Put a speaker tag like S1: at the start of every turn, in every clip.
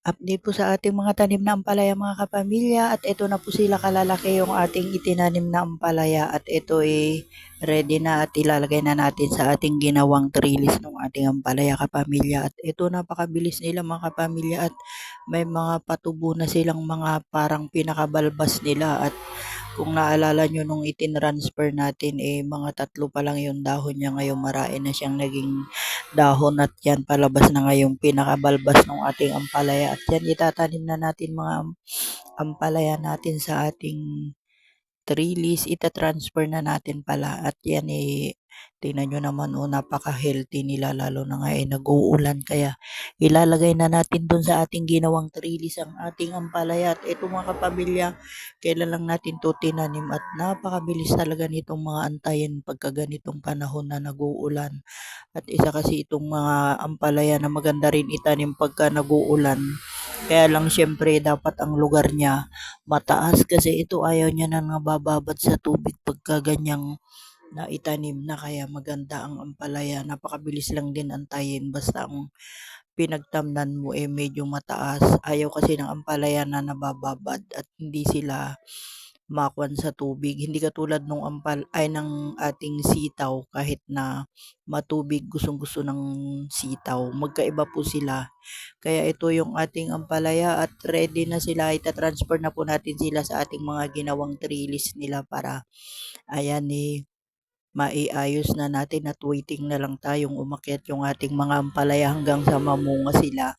S1: Update po sa ating mga tanim na ampalaya mga kapamilya at ito na po sila kalalaki yung ating itinanim na ampalaya at ito ay ready na at ilalagay na natin sa ating ginawang trellis ng ating ampalaya kapamilya at ito napakabilis nila mga kapamilya at may mga patubo na silang mga parang pinakabalbas nila at kung naalala nyo nung itinransfer natin, mga 3 pa lang yung dahon niya. Ngayon marami na siyang naging dahon at yan palabas na ngayong pinakabalbas ng ating ampalaya. At yan itatanim na natin mga ampalaya natin sa ating trellis, ita-transfer na natin pala at yan tingnan nyo naman napaka-healthy nila lalo na nga nag-uulan kaya ilalagay na natin dun sa ating ginawang trellis ang ating ampalaya at ito mga kapamilya, kailan lang natin to tinanim at napakabilis talaga nitong mga antayin pagka ganitong panahon na nag-uulan at isa kasi itong mga ampalaya na maganda rin itanim pagka nag-uulan. Kaya lang syempre dapat ang lugar niya mataas kasi ito ayaw niya na nabababad sa tubig pagka ganyang naitanim na kaya maganda ang ampalaya. Napakabilis lang din antayin basta ang pinagtamnan mo medyo mataas. Ayaw kasi ng ampalaya na nabababad at hindi sila makuan sa tubig. Hindi katulad nung ng ating sitaw kahit na matubig gustong-gusto ng sitaw. Magkaiba po sila. Kaya ito yung ating ampalaya at ready na sila. Ita-transfer na po natin sila sa ating mga ginawang trellis nila para ayan maiayos na natin at waiting na lang tayong umakyat yung ating mga ampalaya hanggang sa mamunga sila.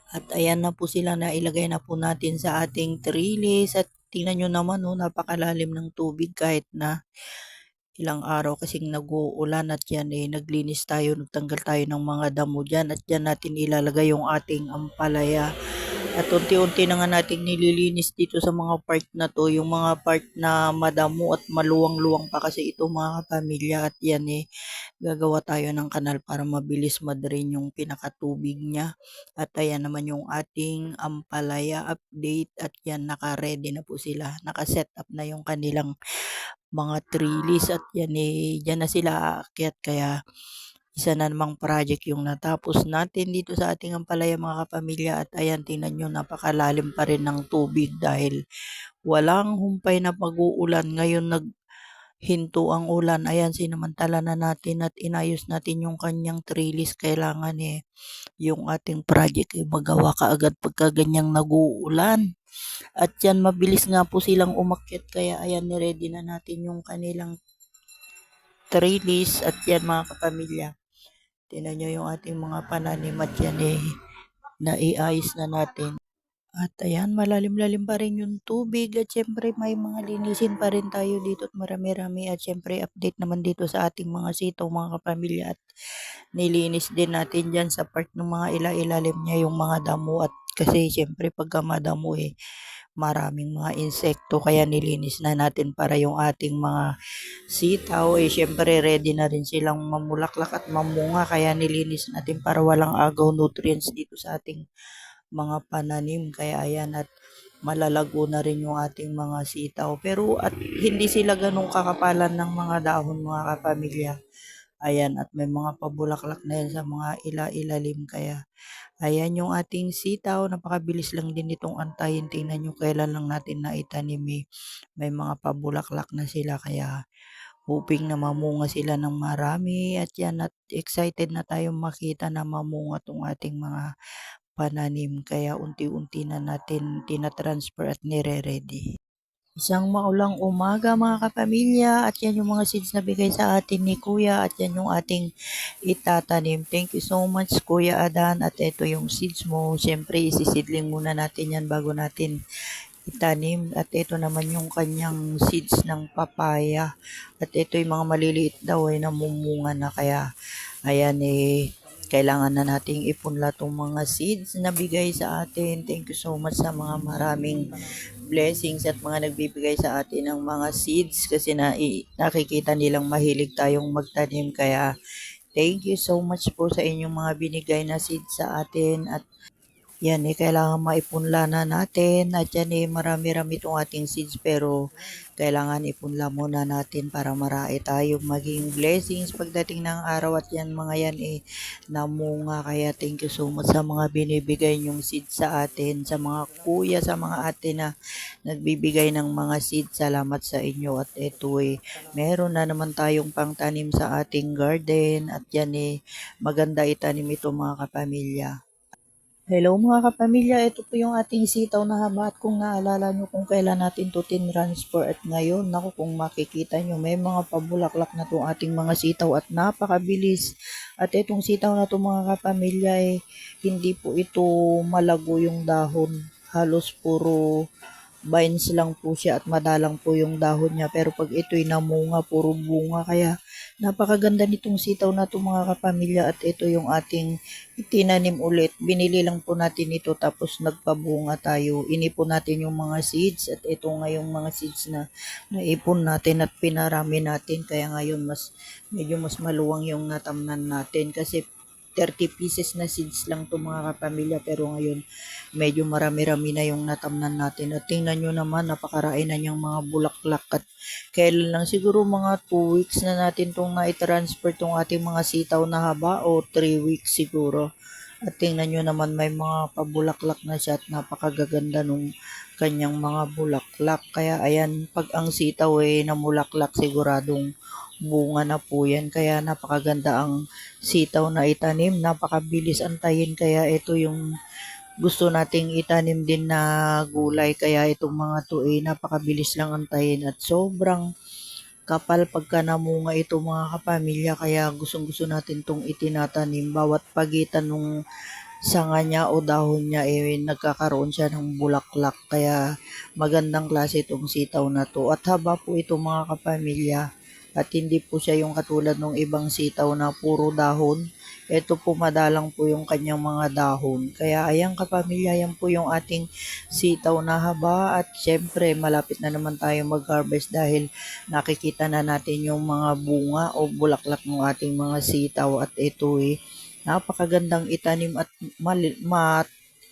S1: At ayan na po sila na ilagay na po natin sa ating trellis at tingnan nyo naman napakalalim ng tubig kahit na ilang araw kasing nag-uulan at yan naglinis tayo, nagtanggal tayo ng mga damo dyan at dyan natin ilalagay yung ating ampalaya. At unti-unti na nga natin nililinis dito sa mga part na to, yung mga part na madamo at maluwang-luwang pa kasi ito mga kapamilya at yan gagawa tayo ng kanal para mabilis ma-drain yung pinakatubig niya. At ayan naman yung ating ampalaya update at yan naka-ready na po sila, naka-set up na yung kanilang mga trellis at yan dyan na sila aakyat kaya isa na namang project yung natapos natin dito sa ating ampalaya mga kapamilya at ayan tingnan nyo napakalalim pa rin ng tubig dahil walang humpay na pag-uulan ngayon naghinto ang ulan ayan sinamantala na natin at inayos natin yung kanyang trellis kailangan yung ating project magawa kaagad pagka ganyang nag-uulan at yan mabilis nga po silang umakyat kaya ayan ni-ready na natin yung kanilang trellis at yan mga kapamilya. Tingnan nyo yung ating mga pananim at yan naiayos na natin. At ayan, malalim-lalim pa rin yung tubig at syempre may mga linisin pa rin tayo dito at marami-rami at syempre update naman dito sa ating mga sitaw mga kapamilya at nilinis din natin dyan sa part ng mga ilalim niya yung mga damo at kasi syempre pagka madamo maraming mga insekto kaya nilinis na natin para yung ating mga sitaw syempre ready na rin silang mamulaklak at mamunga kaya nilinis natin para walang agaw nutrients dito sa ating mga pananim kaya ayan at malalago na rin yung ating mga sitaw pero at hindi sila ganong kakapalan ng mga dahon mga kapamilya ayan at may mga pabulaklak na yan sa mga ilalim kaya ayan yung ating sitaw, napakabilis lang din itong antayin. Tingnan nyo kailan lang natin na itanim may mga pabulaklak na sila kaya hoping na mamunga sila ng marami at yan at excited na tayong makita na mamunga tong ating mga pananim kaya unti-unti na natin tina-transfer at nire-ready. Isang maulang umaga mga kapamilya at yan yung mga seeds na bigay sa atin ni Kuya at yan yung ating itatanim. Thank you so much Kuya Adan at ito yung seeds mo. Siyempre isisidling muna natin yan bago natin itanim at ito naman yung kanyang seeds ng papaya at ito yung mga maliliit daw namumunga na kaya ayan kailangan na nating ipunla tong mga seeds na bigay sa atin. Thank you so much sa mga maraming blessings at mga nagbibigay sa atin ng mga seeds kasi nakikita nilang mahilig tayong magtanim kaya thank you so much po sa inyong mga binigay na seeds sa atin at Yan kailangan maipunla na natin at yan marami-rami itong ating seeds pero kailangan ipunla muna natin para marami tayo maging blessings pagdating ng araw at yan mga yan namunga. Kaya thank you so much sa mga binibigay nyong seeds sa atin, sa mga kuya, sa mga ate na nagbibigay ng mga seeds. Salamat sa inyo at ito meron na naman tayong pangtanim sa ating garden at yan maganda itanim ito mga kapamilya. Hello mga kapamilya, ito po yung ating sitaw na haba at kung naalala nyo kung kailan natin to tinransfer at ngayon, naku kung makikita nyo may mga pabulaklak na itong ating mga sitaw at napakabilis. At itong sitaw na itong mga kapamilya hindi po ito malago yung dahon, halos puro vines lang po siya at madalang po yung dahon niya pero pag ito'y namunga, puro bunga kaya napakaganda nitong sitaw na ito mga kapamilya at ito yung ating itinanim ulit. Binili lang po natin ito tapos nagpabunga tayo. Inipon natin yung mga seeds at ito nga yung mga seeds na naipon natin at pinarami natin kaya ngayon medyo mas maluwang yung natamnan natin kasi 30 pieces na seeds lang to mga kapamilya pero ngayon medyo marami-rami na yung natamnan natin at tingnan nyo naman napakarami na niyang mga bulaklak at kailan lang siguro mga 2 weeks na natin itong na-transfer tong ating mga sitaw na haba o 3 weeks siguro at tingnan nyo naman may mga pabulaklak na siya at napakagaganda nung kanyang mga bulaklak kaya ayan pag ang sitaw namulaklak siguradong bunga na po yan kaya napakaganda ang sitaw na itanim, napakabilis antayin kaya ito yung gusto nating itanim din na gulay kaya itong mga to napakabilis lang antayin at sobrang kapal pagka namunga ito mga kapamilya kaya gustong gusto natin tong itinatanim bawat pagitan nung sanga niya o dahon niya nagkakaroon siya ng bulaklak kaya magandang klase itong sitaw na to at haba po ito mga kapamilya at hindi po siya yung katulad ng ibang sitaw na puro dahon. Ito po madalang po yung kanyang mga dahon. Kaya ayan kapamilya, yan po yung ating sitaw na haba at syempre malapit na naman tayo mag-harvest dahil nakikita na natin yung mga bunga o bulaklak ng ating mga sitaw at ito napakagandang itanim at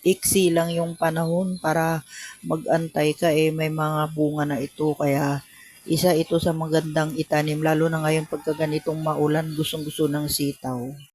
S1: iksi lang yung panahon para mag-antay ka may mga bunga na ito kaya isa ito sa magandang itanim lalo na ngayon pagka ganitong maulan gustong gusto ng sitaw.